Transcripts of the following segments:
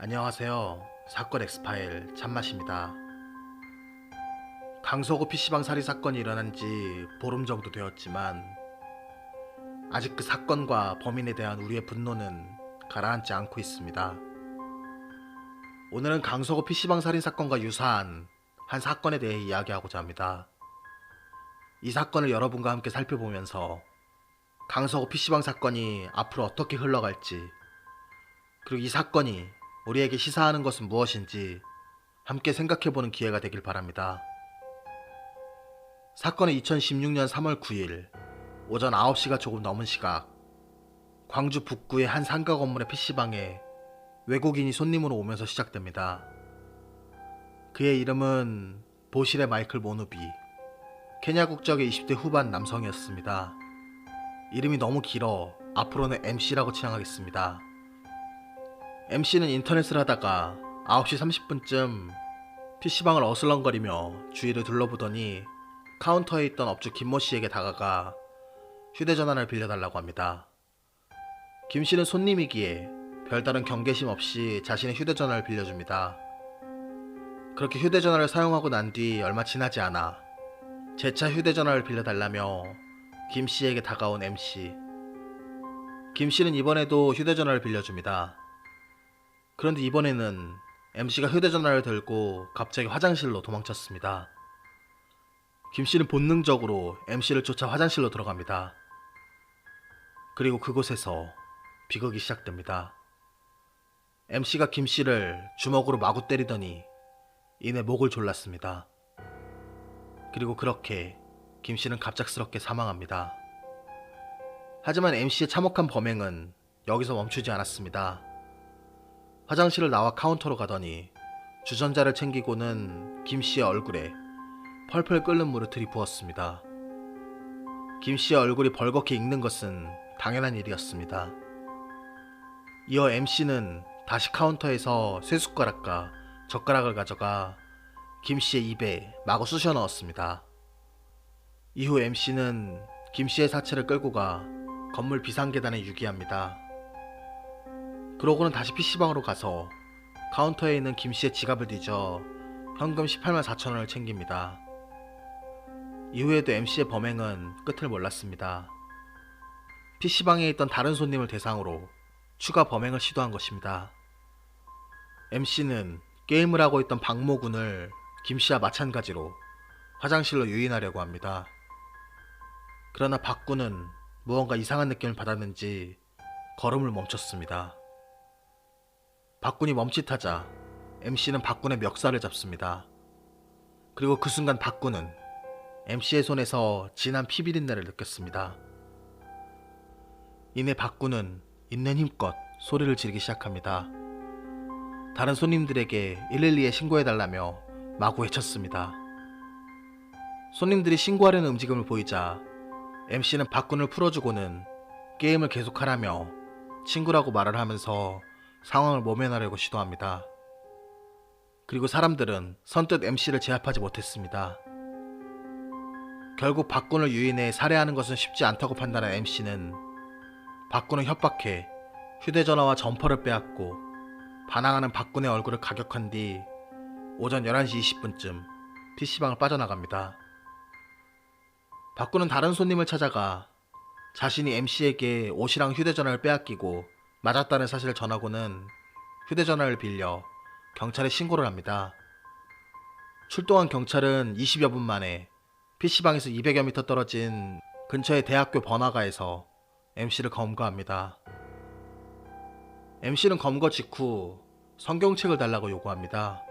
안녕하세요. 사건 엑스파일 참맛입니다. 강서구 PC방 살인 사건이 일어난 지 보름 정도 되었지만 아직 그 사건과 범인에 대한 우리의 분노는 가라앉지 않고 있습니다. 오늘은 강서구 PC방 살인 사건과 유사한 한 사건에 대해 이야기하고자 합니다. 이 사건을 여러분과 함께 살펴보면서 강서구 PC방 사건이 앞으로 어떻게 흘러갈지, 그리고 이 사건이 우리에게 시사하는 것은 무엇인지 함께 생각해보는 기회가 되길 바랍니다. 사건은 2016년 3월 9일 오전 9시가 조금 넘은 시각, 광주 북구의 한 상가 건물의 PC방에 외국인이 손님으로 오면서 시작됩니다. 그의 이름은 보실의 마이클 모누비, 케냐 국적의 20대 후반 남성이었습니다. 이름이 너무 길어 앞으로는 MC라고 칭하겠습니다. MC는 인터넷을 하다가 9시 30분쯤 PC방을 어슬렁거리며 주위를 둘러보더니 카운터에 있던 업주 김모씨에게 다가가 휴대전화를 빌려달라고 합니다. 김씨는 손님이기에 별다른 경계심 없이 자신의 휴대전화를 빌려줍니다. 그렇게 휴대전화를 사용하고 난 뒤 얼마 지나지 않아 재차 휴대전화를 빌려달라며 김씨에게 다가온 MC. 김씨는 이번에도 휴대전화를 빌려줍니다. 그런데 이번에는 MC가 휴대전화를 들고 갑자기 화장실로 도망쳤습니다. 김씨는 본능적으로 MC를 쫓아 화장실로 들어갑니다. 그리고 그곳에서 비극이 시작됩니다. MC가 김씨를 주먹으로 마구 때리더니 이내 목을 졸랐습니다. 그리고 그렇게 김씨는 갑작스럽게 사망합니다. 하지만 MC의 참혹한 범행은 여기서 멈추지 않았습니다. 화장실을 나와 카운터로 가더니 주전자를 챙기고는 김씨의 얼굴에 펄펄 끓는 물을 들이부었습니다. 김씨의 얼굴이 벌겋게 익는 것은 당연한 일이었습니다. 이어 MC는 다시 카운터에서 쇠숟가락과 젓가락을 가져가 김씨의 입에 마구 쑤셔 넣었습니다. 이후 MC는 김씨의 사체를 끌고 가 건물 비상계단에 유기합니다. 그러고는 다시 PC방으로 가서 카운터에 있는 김씨의 지갑을 뒤져 현금 18만 4천 원을 챙깁니다. 이후에도 MC의 범행은 끝을 몰랐습니다. PC방에 있던 다른 손님을 대상으로 추가 범행을 시도한 것입니다. MC는 게임을 하고 있던 박모군을 김씨와 마찬가지로 화장실로 유인하려고 합니다. 그러나 박군은 무언가 이상한 느낌을 받았는지 걸음을 멈췄습니다. 박군이 멈칫하자 MC는 박군의 멱살을 잡습니다. 그리고 그 순간 박군은 MC의 손에서 진한 피비린내를 느꼈습니다. 이내 박군은 있는 힘껏 소리를 지르기 시작합니다. 다른 손님들에게 112에 신고해달라며 마구 외쳤습니다. 손님들이 신고하려는 움직임을 보이자 MC는 박군을 풀어주고는 게임을 계속하라며 친구라고 말을 하면서 상황을 모면하려고 시도합니다. 그리고 사람들은 선뜻 MC를 제압하지 못했습니다. 결국 박군을 유인해 살해하는 것은 쉽지 않다고 판단한 MC는 박군을 협박해 휴대전화와 점퍼를 빼앗고 반항하는 박군의 얼굴을 가격한 뒤 오전 11시 20분쯤 PC방을 빠져나갑니다. 박군은 다른 손님을 찾아가 자신이 MC에게 옷이랑 휴대전화를 빼앗기고 맞았다는 사실을 전하고는 휴대전화를 빌려 경찰에 신고를 합니다. 출동한 경찰은 20여 분 만에 PC방에서 200여 미터 떨어진 근처의 대학교 번화가에서 MC를 검거합니다. MC는 검거 직후 성경책을 달라고 요구합니다.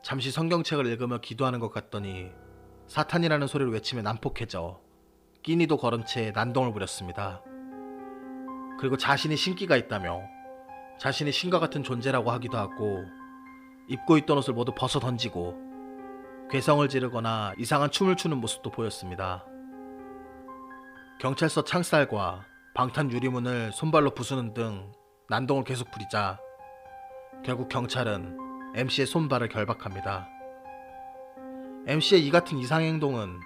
잠시 성경책을 읽으며 기도하는 것 같더니 사탄이라는 소리를 외치며 난폭해져 끼니도 걸은 채 난동을 부렸습니다. 그리고 자신이 신기가 있다며 자신이 신과 같은 존재라고 하기도 하고 입고 있던 옷을 모두 벗어 던지고 괴성을 지르거나 이상한 춤을 추는 모습도 보였습니다. 경찰서 창살과 방탄 유리문을 손발로 부수는 등 난동을 계속 부리자 결국 경찰은 MC의 손발을 결박합니다. MC의 이 같은 이상 행동은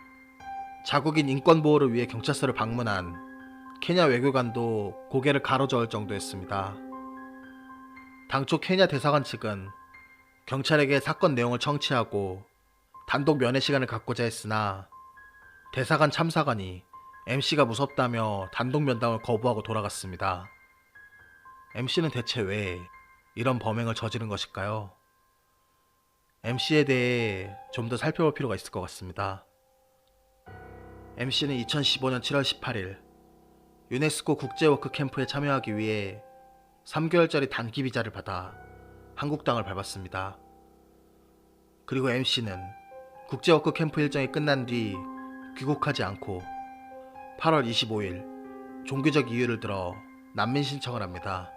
자국인 인권보호를 위해 경찰서를 방문한 케냐 외교관도 고개를 가로저을 정도였습니다. 당초 케냐 대사관 측은 경찰에게 사건 내용을 청취하고 단독 면회 시간을 갖고자 했으나 대사관 참사관이 MC가 무섭다며 단독 면담을 거부하고 돌아갔습니다. MC는 대체 왜 이런 범행을 저지른 것일까요? MC에 대해 좀 더 살펴볼 필요가 있을 것 같습니다. MC는 2015년 7월 18일 유네스코 국제워크 캠프에 참여하기 위해 3개월짜리 단기 비자를 받아 한국 땅을 밟았습니다. 그리고 MC는 국제워크 캠프 일정이 끝난 뒤 귀국하지 않고 8월 25일 종교적 이유를 들어 난민 신청을 합니다.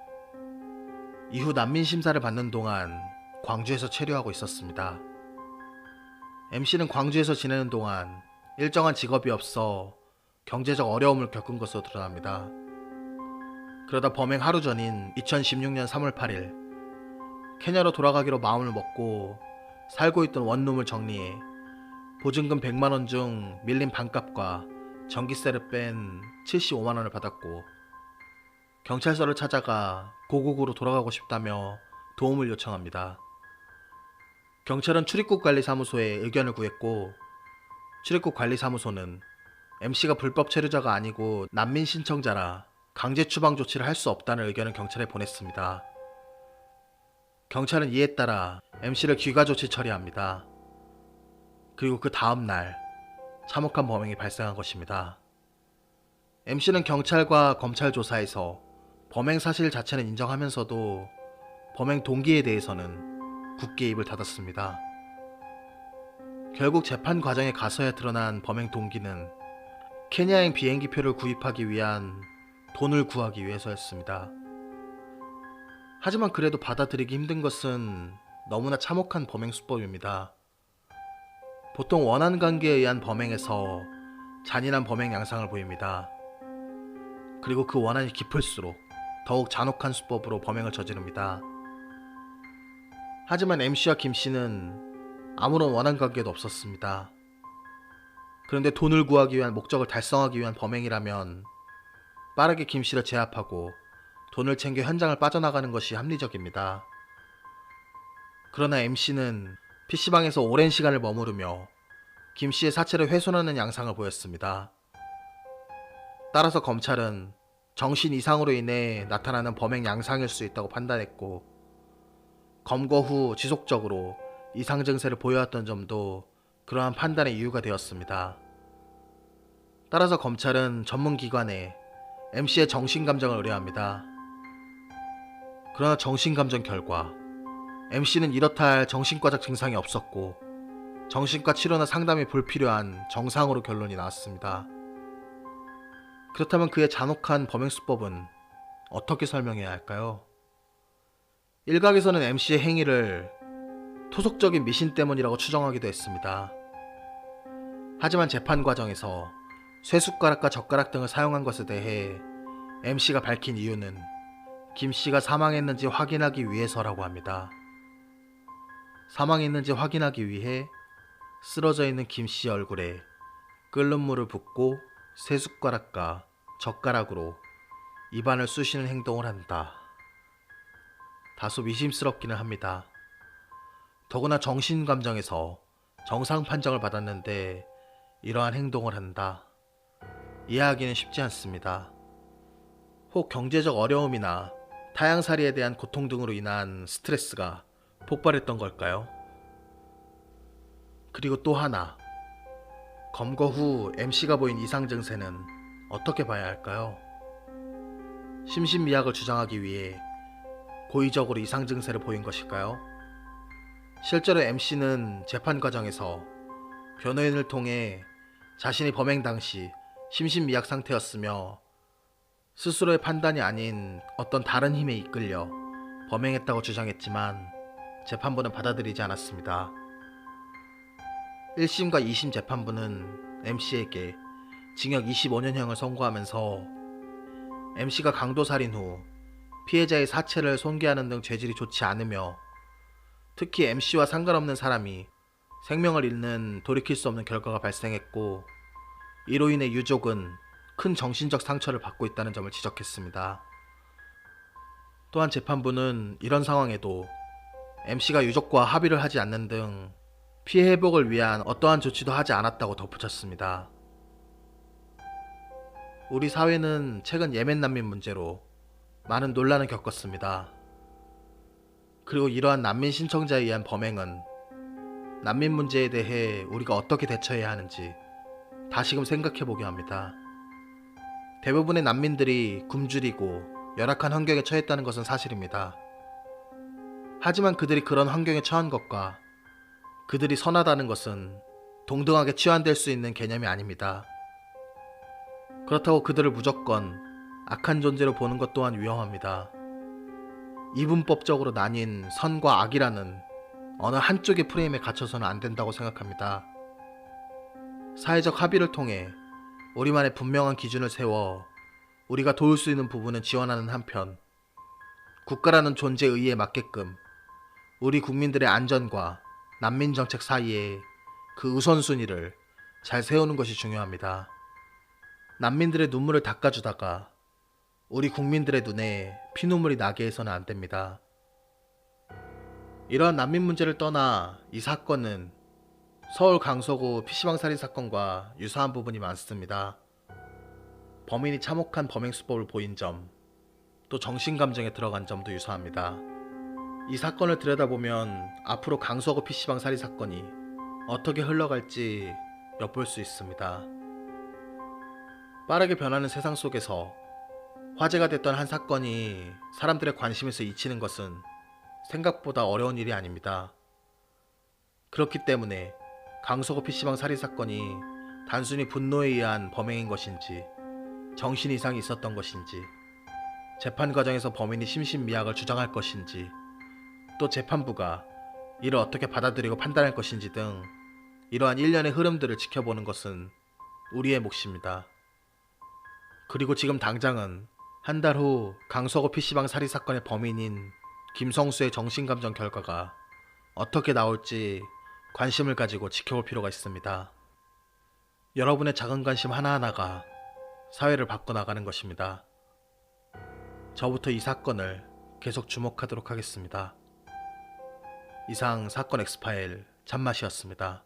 이후 난민 심사를 받는 동안 광주에서 체류하고 있었습니다. MC는 광주에서 지내는 동안 일정한 직업이 없어 경제적 어려움을 겪은 것으로 드러납니다. 그러다 범행 하루 전인 2016년 3월 8일 케냐로 돌아가기로 마음을 먹고 살고 있던 원룸을 정리해 보증금 100만원 중 밀린 반값과 전기세를 뺀 75만원을 받았고 경찰서를 찾아가 고국으로 돌아가고 싶다며 도움을 요청합니다. 경찰은 출입국관리사무소에 의견을 구했고 출입국관리사무소는 MC가 불법 체류자가 아니고 난민 신청자라 강제 추방 조치를 할 수 없다는 의견을 경찰에 보냈습니다. 경찰은 이에 따라 MC를 귀가 조치 처리합니다. 그리고 그 다음날 참혹한 범행이 발생한 것입니다. MC는 경찰과 검찰 조사에서 범행 사실 자체는 인정하면서도 범행 동기에 대해서는 굳게 입을 닫았습니다. 결국 재판 과정에 가서야 드러난 범행 동기는 케냐행 비행기표를 구입하기 위한 돈을 구하기 위해서였습니다. 하지만 그래도 받아들이기 힘든 것은 너무나 참혹한 범행 수법입니다. 보통 원한 관계에 의한 범행에서 잔인한 범행 양상을 보입니다. 그리고 그 원한이 깊을수록 더욱 잔혹한 수법으로 범행을 저지릅니다. 하지만 MC와 김씨는 아무런 원한 관계도 없었습니다. 그런데 돈을 구하기 위한 목적을 달성하기 위한 범행이라면 빠르게 김씨를 제압하고 돈을 챙겨 현장을 빠져나가는 것이 합리적입니다. 그러나 MC는 PC방에서 오랜 시간을 머무르며 김씨의 사체를 훼손하는 양상을 보였습니다. 따라서 검찰은 정신 이상으로 인해 나타나는 범행 양상일 수 있다고 판단했고 검거 후 지속적으로 이상 증세를 보여왔던 점도 그러한 판단의 이유가 되었습니다. 따라서 검찰은 전문기관에 MC의 정신감정을 의뢰합니다. 그러나 정신감정 결과 MC는 이렇다 할 정신과적 증상이 없었고 정신과 치료나 상담이 불필요한 정상으로 결론이 나왔습니다. 그렇다면 그의 잔혹한 범행 수법은 어떻게 설명해야 할까요? 일각에서는 MC의 행위를 토속적인 미신 때문이라고 추정하기도 했습니다. 하지만 재판 과정에서 쇠숟가락과 젓가락 등을 사용한 것에 대해 MC가 밝힌 이유는 김씨가 사망했는지 확인하기 위해서라고 합니다. 사망했는지 확인하기 위해 쓰러져 있는 김씨 얼굴에 끓는 물을 붓고 쇠숟가락과 젓가락으로 입안을 쑤시는 행동을 한다. 다소 미심스럽기는 합니다. 더구나 정신감정에서 정상 판정을 받았는데 이러한 행동을 한다. 이해하기는 쉽지 않습니다. 혹 경제적 어려움이나 타향살이에 대한 고통 등으로 인한 스트레스가 폭발했던 걸까요? 그리고 또 하나, 검거 후 MC가 보인 이상 증세는 어떻게 봐야 할까요? 심신미약을 주장하기 위해 고의적으로 이상 증세를 보인 것일까요? 실제로 MC는 재판 과정에서 변호인을 통해 자신이 범행 당시 심신미약 상태였으며 스스로의 판단이 아닌 어떤 다른 힘에 이끌려 범행했다고 주장했지만 재판부는 받아들이지 않았습니다. 1심과 2심 재판부는 MC에게 징역 25년형을 선고하면서 MC가 강도살인 후 피해자의 사체를 손괴하는 등 죄질이 좋지 않으며 특히 MC와 상관없는 사람이 생명을 잃는 돌이킬 수 없는 결과가 발생했고 이로 인해 유족은 큰 정신적 상처를 받고 있다는 점을 지적했습니다. 또한 재판부는 이런 상황에도 MC가 유족과 합의를 하지 않는 등 피해 회복을 위한 어떠한 조치도 하지 않았다고 덧붙였습니다. 우리 사회는 최근 예멘 난민 문제로 많은 논란을 겪었습니다. 그리고 이러한 난민 신청자에 의한 범행은 난민 문제에 대해 우리가 어떻게 대처해야 하는지 다시금 생각해보게 합니다. 대부분의 난민들이 굶주리고 열악한 환경에 처했다는 것은 사실입니다. 하지만 그들이 그런 환경에 처한 것과 그들이 선하다는 것은 동등하게 치환될 수 있는 개념이 아닙니다. 그렇다고 그들을 무조건 악한 존재로 보는 것 또한 위험합니다. 이분법적으로 나뉜 선과 악이라는 어느 한쪽의 프레임에 갇혀서는 안 된다고 생각합니다. 사회적 합의를 통해 우리만의 분명한 기준을 세워 우리가 도울 수 있는 부분은 지원하는 한편, 국가라는 존재의 의의에 맞게끔 우리 국민들의 안전과 난민 정책 사이에 그 우선순위를 잘 세우는 것이 중요합니다. 난민들의 눈물을 닦아주다가 우리 국민들의 눈에 피눈물이 나게 해서는 안 됩니다. 이러한 난민 문제를 떠나 이 사건은 서울 강서구 PC방 살인 사건과 유사한 부분이 많습니다. 범인이 참혹한 범행 수법을 보인 점, 또 정신감정에 들어간 점도 유사합니다. 이 사건을 들여다보면 앞으로 강서구 PC방 살인 사건이 어떻게 흘러갈지 엿볼 수 있습니다. 빠르게 변하는 세상 속에서 화제가 됐던 한 사건이 사람들의 관심에서 잊히는 것은 생각보다 어려운 일이 아닙니다. 그렇기 때문에 강서구 PC방 살인 사건이 단순히 분노에 의한 범행인 것인지 정신 이상이 있었던 것인지 재판 과정에서 범인이 심신미약을 주장할 것인지 또 재판부가 이를 어떻게 받아들이고 판단할 것인지 등 이러한 일련의 흐름들을 지켜보는 것은 우리의 몫입니다. 그리고 지금 당장은 한 달 후 강서구 PC방 살인 사건의 범인인 김성수의 정신감정 결과가 어떻게 나올지 관심을 가지고 지켜볼 필요가 있습니다. 여러분의 작은 관심 하나하나가 사회를 바꿔나가는 것입니다. 저부터 이 사건을 계속 주목하도록 하겠습니다. 이상 사건 엑스파일 참맛이었습니다.